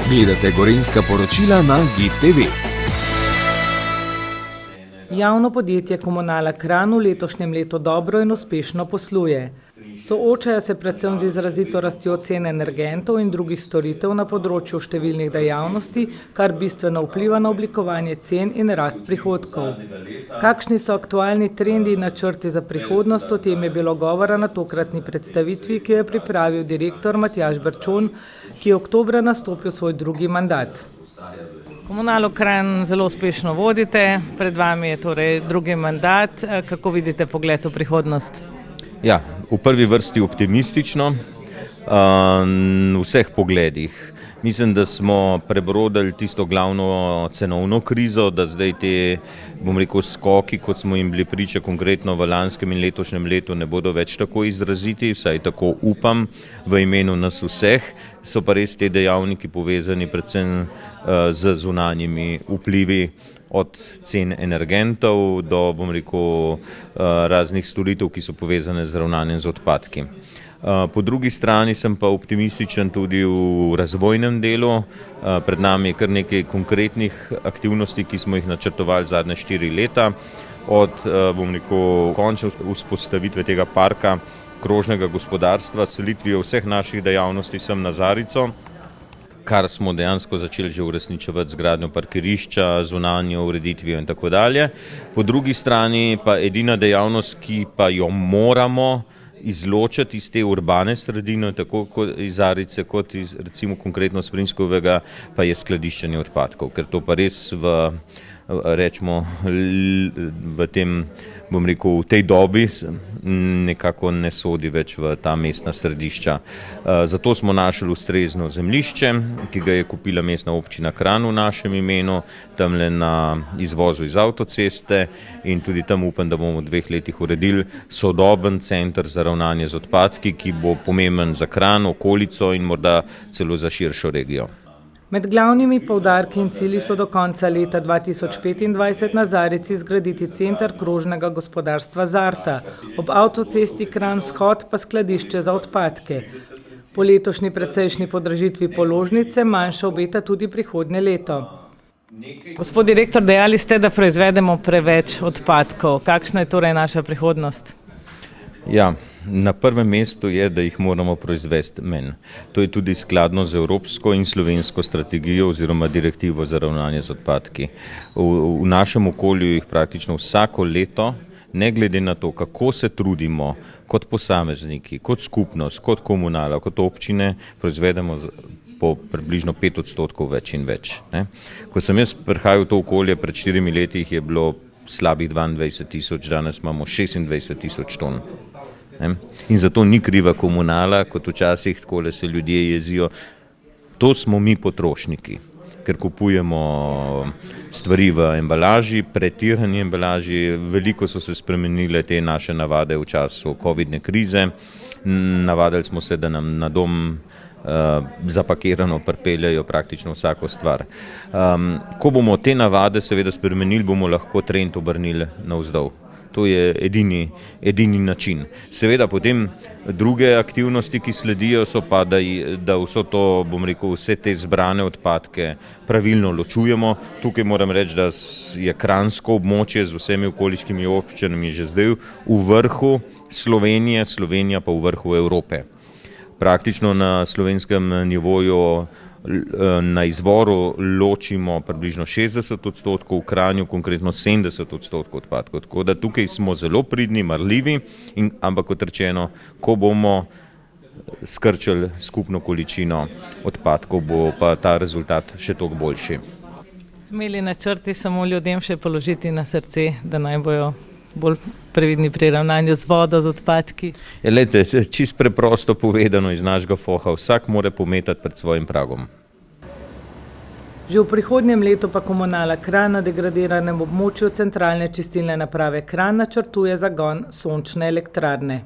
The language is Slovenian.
Gledate Gorenjska poročila na GIF TV. Javno podjetje Komunala Kranj v letošnjem letu dobro in uspešno posluje. Soočajo se predvsem z izrazito rastjo cen energentov in drugih storitev na področju številnih dejavnosti, kar bistveno vpliva na oblikovanje cen in rast prihodkov. Kakšni so aktualni trendi in načrti za prihodnost, o tem je bilo govora na tokratni predstavitvi, ki jo je pripravil direktor Matjaž Berčon, ki je oktobra nastopil svoj drugi mandat. Komunalo Kranj zelo uspešno vodite, pred vami je torej drugi mandat. Kako vidite pogled v prihodnost? Ja, v prvi vrsti optimistično, v vseh pogledih. Mislim, da smo prebrodili tisto glavno cenovno krizo, da zdaj te, skoki, kot smo jim bili priča konkretno v lanskem in letošnjem letu, ne bodo več tako izraziti, vsaj tako upam, v imenu nas vseh. So pa res te dejavniki povezani predvsem z zunanjimi vplivi, od cen energentov do, raznih storitev, ki so povezane z ravnanjem z odpadki. Po drugi strani sem pa optimističen tudi v razvojnem delu. Pred nami je kar nekaj konkretnih aktivnosti, ki smo jih načrtovali zadnje 4 leta. Od, končne vzpostavitve tega parka krožnega gospodarstva, selitvijo vseh naših dejavnosti sem na Zarico, kar smo dejansko začeli že uresničevati z gradnjo parkirišča, zunanjo ureditvijo in tako dalje. Po drugi strani pa edina dejavnost, ki pa jo moramo izločiti iz te urbane sredine, tako iz Zarice kot iz recimo konkretno Sprinčkovega, pa je skladiščenje odpadkov, ker to pa res v tem, v tej dobi nekako ne sodi več v ta mestna središča. Zato smo našli ustrezno zemljišče, ki ga je kupila mestna občina Kranj v našem imenu, tamle na izvozu iz avtoceste, in tudi tam upam, da bomo v 2 letih uredili sodoben center za ravnanje z odpadki, ki bo pomemben za Kranj, okolico in morda celo za širšo regijo. Med glavnimi poudarki in cilji so do konca leta 2025 na Zarici zgraditi center krožnega gospodarstva Zarta, ob avtocesti Kranj-Shod pa skladišče za odpadke. Po letošnji precejšnji podražitvi položnice manjša obeta tudi prihodnje leto. Gospod direktor, dejali ste, da proizvedemo preveč odpadkov. Kakšna je torej naša prihodnost? Ja, na prvem mestu je, da jih moramo proizvesti manj. To je tudi skladno z evropsko in slovensko strategijo oziroma direktivo za ravnanje z odpadki. V našem okolju jih praktično vsako leto, ne glede na to, kako se trudimo kot posamezniki, kot skupnost, kot komunala, kot občine, proizvedemo po približno 5% več in več. Ko sem jaz prihajal v to okolje pred 4 leti, je bilo slabih 22.000, danes imamo 26.000 ton. In zato ni kriva komunala, kot včasih takole se ljudje jezijo. To smo mi potrošniki, ker kupujemo stvari v embalaži, pretirani embalaži. Veliko so se spremenile te naše navade v času covidne krize. Navadili smo se, da nam na dom zapakirano pripeljejo praktično vsako stvar. Ko bomo te navade seveda spremenili, bomo lahko trend obrnili navzdol. To je edini način. Seveda potem druge aktivnosti, ki sledijo, so pa, da vso to, vse te zbrane odpadke pravilno ločujemo. Tukaj moram reči, da je kranjsko območje z vsemi okoliškimi občinami že zdaj v vrhu Slovenije, Slovenija pa v vrhu Evrope. Praktično na slovenskem nivoju na izvoru ločimo približno 60%, v Kranju konkretno 70% odpadkov. Tako da tukaj smo zelo pridni, marljivi, ampak kot rečeno, ko bomo skrčili skupno količino odpadkov, bo pa ta rezultat še toliko boljši. Smeli načrti samo ljudem še položiti na srce, da naj bojo bolj previdni pri ravnanju z vodo, z odpadki? Čisto preprosto povedano iz našega foha, vsak mora pometati pred svojim pragom. Že v prihodnjem letu pa Komunala Kranj na degradiranem območju centralne čistilne naprave Kranj načrtuje zagon sončne elektrarne.